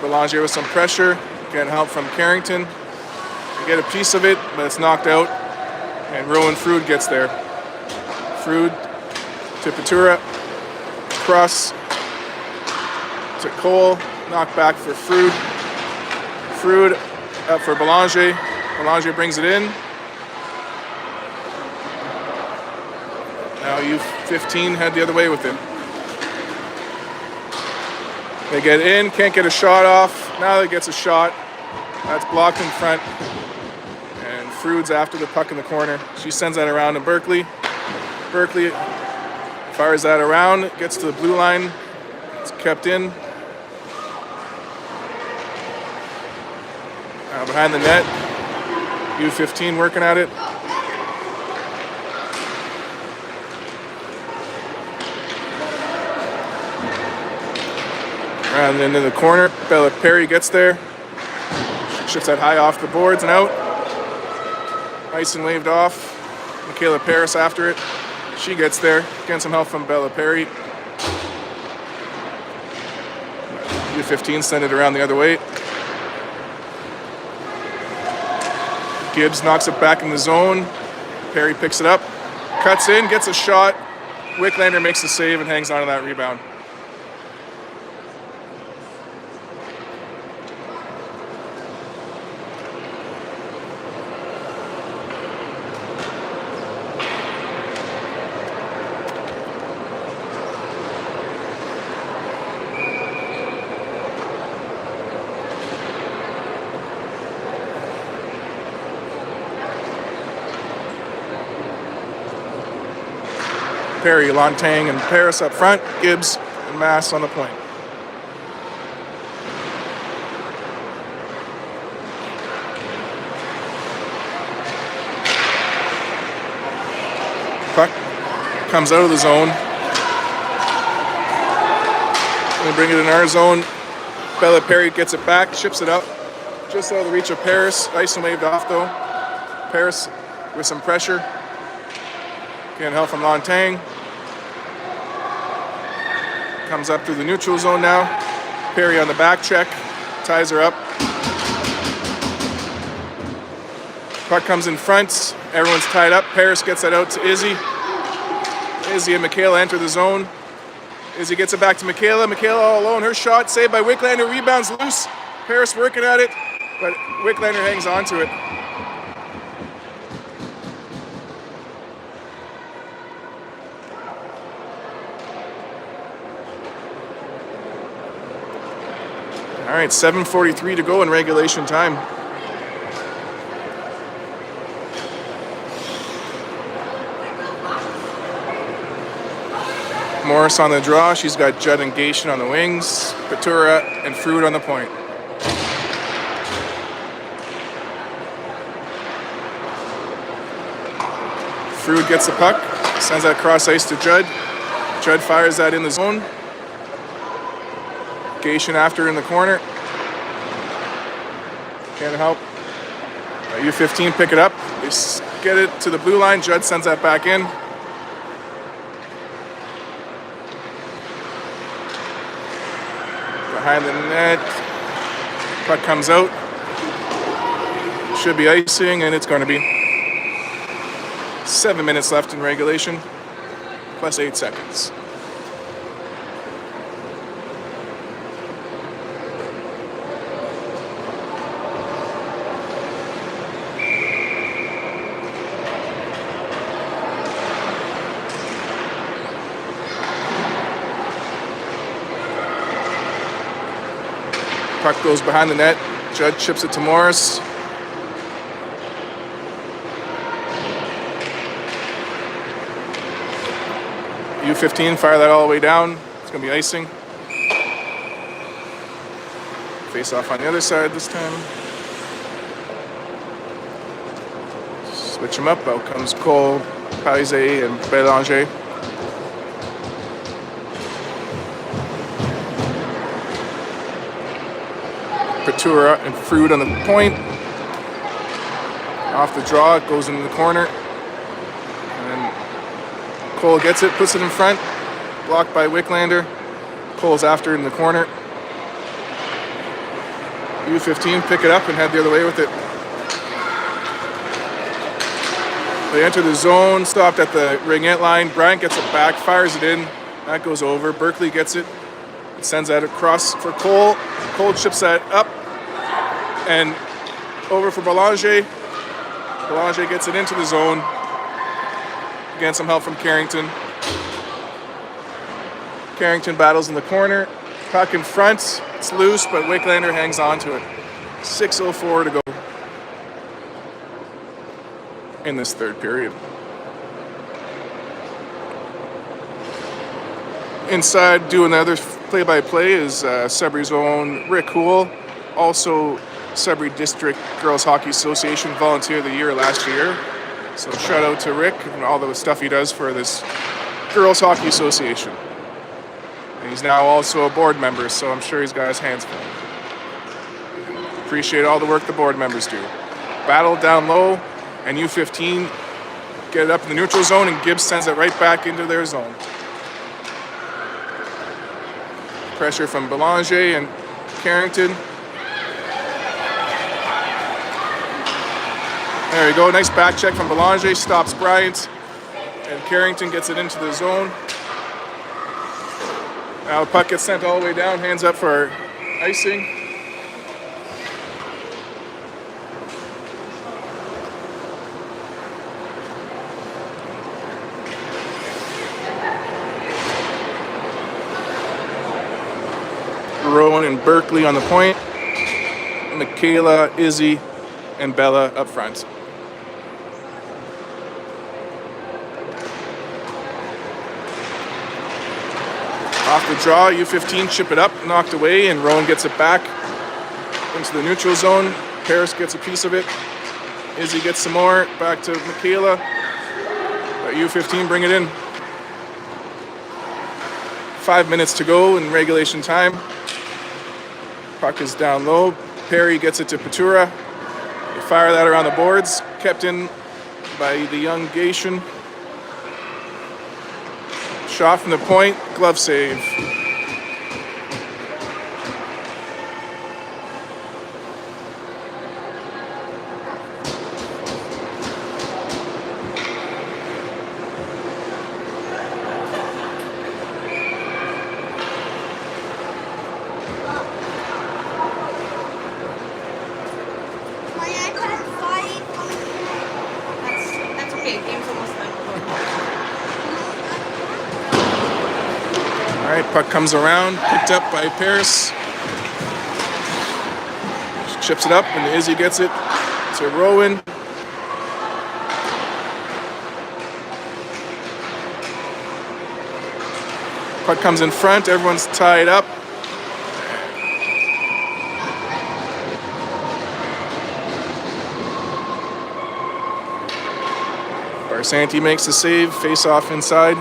Belanger with some pressure. Getting help from Carrington. They get a piece of it, but it's knocked out. And Rowan Frood gets there. Frood to Patura. Cross to Cole. Knocked back for Frood. Frood up for Belanger. Belanger brings it in. Now U15 head the other way with it. They get in, can't get a shot off. Now they gets a shot. That's blocked in front. And Frood's after the puck in the corner. She sends that around to Berkeley. Berkeley fires that around, gets to the blue line. It's kept in. Now behind the net, U15 working at it. And then in the corner, Bella Perry gets there. Shifts that high off the boards and out. Nice and waved off. Michaela Paris after it. She gets there. Getting some help from Bella Perry. U15 send it around the other way. Gibbs knocks it back in the zone. Perry picks it up. Cuts in, gets a shot. Wicklander makes the save and hangs on to that rebound. Perry, Lontang, and Paris up front. Gibbs and Mass on the point. Puck comes out of the zone. We bring it in our zone. Bella Perry gets it back, chips it up. Just out of the reach of Paris. Nice and waved off though. Paris with some pressure. Getting help from Lontang. Comes up through the neutral zone now. Perry on the back check. Ties her up. Puck comes in front. Everyone's tied up. Paris gets that out to Izzy. Izzy and Michaela enter the zone. Izzy gets it back to Michaela. Michaela all alone. Her shot saved by Wicklander. Rebounds loose. Paris working at it, but Wicklander hangs on to it. All right, 7:43 to go in regulation time. Morris on the draw. She's got Judd and Gation on the wings. Patura and Frood on the point. Frood gets the puck, sends that cross ice to Judd. Judd fires that in the zone. Gation after in the corner. Can't help. U15 pick it up. They get it to the blue line. Judd sends that back in. Behind the net. Puck comes out. Should be icing, and it's going to be 7 minutes left in regulation, plus 8 seconds. Puck goes behind the net. Judd chips it to Morris. U15 fire that all the way down. It's going to be icing. Face off on the other side this time. Switch them up. Out comes Cole, Paise, and Belanger. Patura and Frood on the point. Off the draw, it goes into the corner. And then Cole gets it, puts it in front. Blocked by Wicklander. Cole's after it in the corner. U15 pick it up and head the other way with it. They enter the zone, stopped at the ringette line. Bryant gets it back, fires it in. That goes over. Berkeley gets it. It sends that across for Cole. Cole chips that up and over for Belanger. Belanger gets it into the zone. Again, some help from Carrington. Carrington battles in the corner. Puck in front. It's loose, but Wicklander hangs on to it. 6:04 to go in this third period. Inside doing the other play-by-play is Sudbury's own Rick Hoole, also Sudbury District Girls Hockey Association Volunteer of the Year last year. So shout out to Rick and all the stuff he does for this Girls Hockey Association. And he's now also a board member, so I'm sure he's got his hands full. Appreciate all the work the board members do. Battle down low, and U15 get it up in the neutral zone, and Gibbs sends it right back into their zone. Pressure from Belanger and Carrington. There we go, nice back check from Belanger, stops Bryant, and Carrington gets it into the zone. Now the puck gets sent all the way down, hands up for icing. Rowan and Berkeley on the point. Michaela, Izzy, and Bella up front. Off the draw, U15 chip it up, knocked away, and Rowan gets it back into the neutral zone. Paris gets a piece of it. Izzy gets some more, back to Michaela. But U15 bring it in. 5 minutes to go in regulation time. Puck is down low. Perry gets it to Patura. They fire that around the boards. Kept in by the young Gation. Shot from the point. Glove save. Puck comes around, picked up by Paris. Chips it up, and Izzy gets it to Rowan. Puck comes in front, everyone's tied up. Barsanti makes the save, face off inside.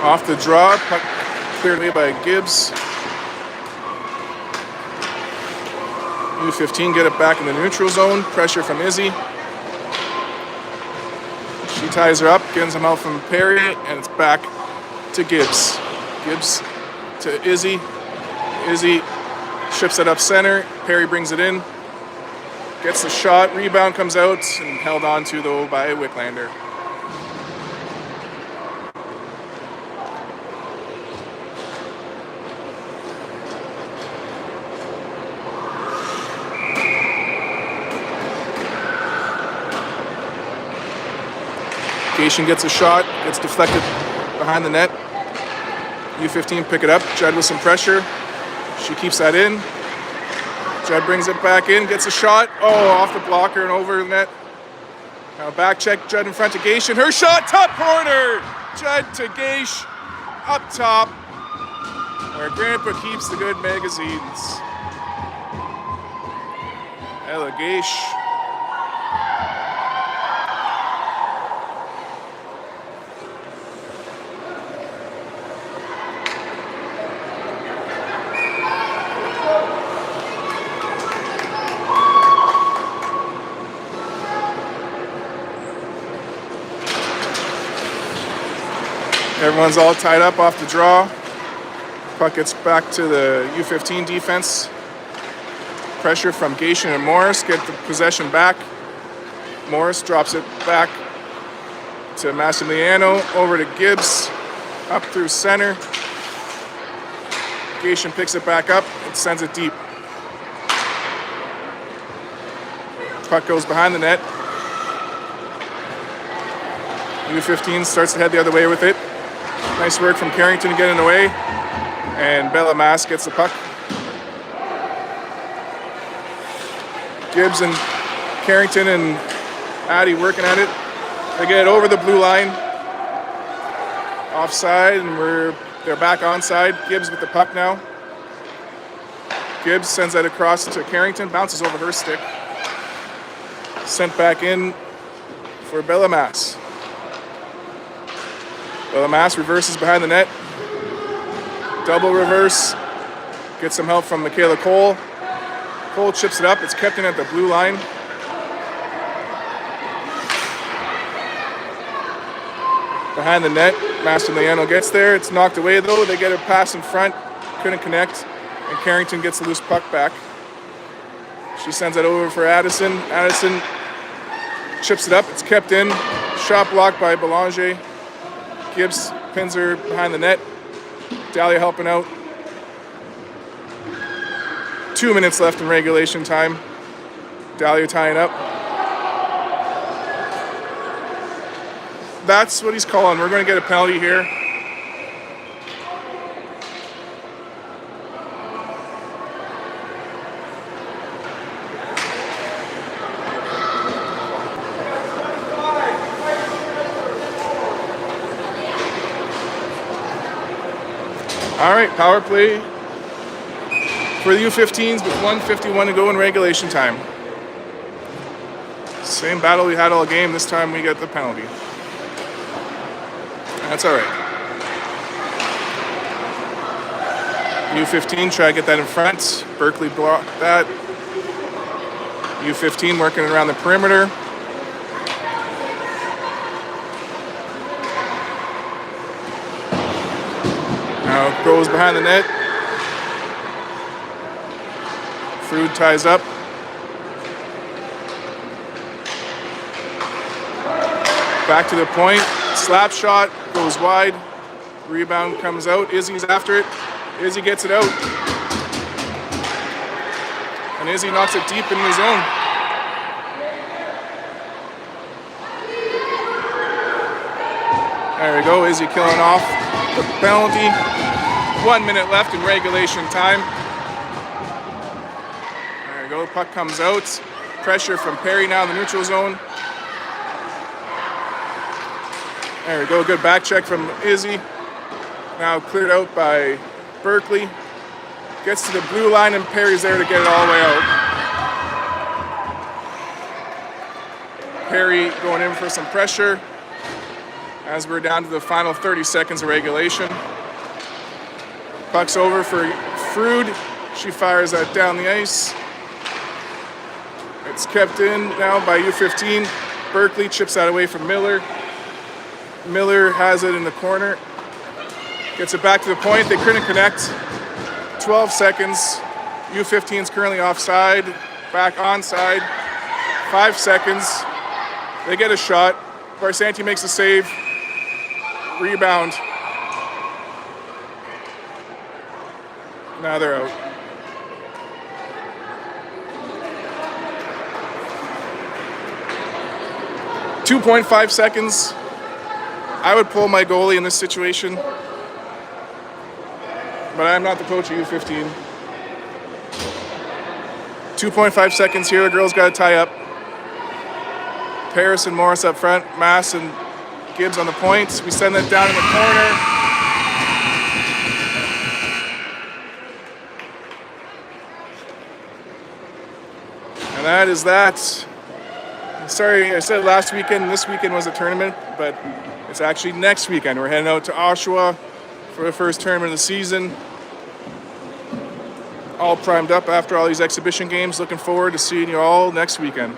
Off the draw, puck cleared away by Gibbs. U15 get it back in the neutral zone. Pressure from Izzy. She ties her up, gets him out from Perry, and it's back to Gibbs. Gibbs to Izzy. Izzy ships it up center. Perry brings it in. Gets the shot. Rebound comes out and held on to though by Wicklander. Gation gets a shot, gets deflected behind the net. U15 pick it up. Judd with some pressure. She keeps that in. Judd brings it back in, gets a shot. Oh, off the blocker and over the net. Now back check, Judd in front of Gation. Her shot, top corner! Judd to Gaish, up top, where Grandpa keeps the good magazines. Ella Gaish. Everyone's all tied up off the draw. Puck gets back to the U15 defense. Pressure from Gation and Morris get the possession back. Morris drops it back to Massimiliano, over to Gibbs, up through center. Gation picks it back up and sends it deep. Puck goes behind the net. U15 starts to head the other way with it. Nice work from Carrington to get in the way. And Bella Mass gets the puck. Gibbs and Carrington and Addie working at it. They get it over the blue line. Offside, and they're back onside. Gibbs with the puck now. Gibbs sends that across to Carrington, bounces over her stick. Sent back in for Bella Mass. Bella Mass reverses behind the net. Double reverse. Gets some help from Michaela Cole. Cole chips it up. It's kept in at the blue line. Behind the net, Massimiliano gets there. It's knocked away though. They get a pass in front. Couldn't connect. And Carrington gets the loose puck back. She sends it over for Addison. Addison chips it up. It's kept in. Shot blocked by Belanger. Gibbs pins her behind the net. Dahlia helping out. 2 minutes left in regulation time. Dahlia tying up. That's what he's calling. We're going to get a penalty here. All right, power play for the U15s with 1:51 to go in regulation time. Same battle we had all game. This time we get the penalty. That's all right. U15 try to get that in front. Berkeley blocked that. U15 working around the perimeter. Now goes behind the net. Frood ties up. Back to the point. Slap shot goes wide. Rebound comes out. Izzy's after it. Izzy gets it out. And Izzy knocks it deep in the zone. There we go. Izzy killing off the penalty. 1 minute left in regulation time. There we go. Puck comes out. Pressure from Perry now in the neutral zone. There we go, good back check from Izzy. Now cleared out by Berkeley. Gets to the blue line and Perry's there to get it all the way out. Perry going in for some pressure as we're down to the final 30 seconds of regulation. Puck's over for Frood. She fires that down the ice. It's kept in now by U15. Berkeley chips that away from Miller. Miller has it in the corner. Gets it back to the point. They couldn't connect. 12 seconds. U15 is currently offside. Back onside. 5 seconds. They get a shot. Barsanti makes a save. Rebound. Now they're out. .5 seconds I would pull my goalie in this situation, but I'm not the coach of U15. 2.5 seconds here. The girls got to tie up. Paris and Morris up front. Mass and Gibbs on the points. We send that down in the corner. And that is that. Sorry, I said last weekend. This weekend was a tournament, but it's actually next weekend. We're heading out to Oshawa for the first tournament of the season. All primed up after all these exhibition games. Looking forward to seeing you all next weekend.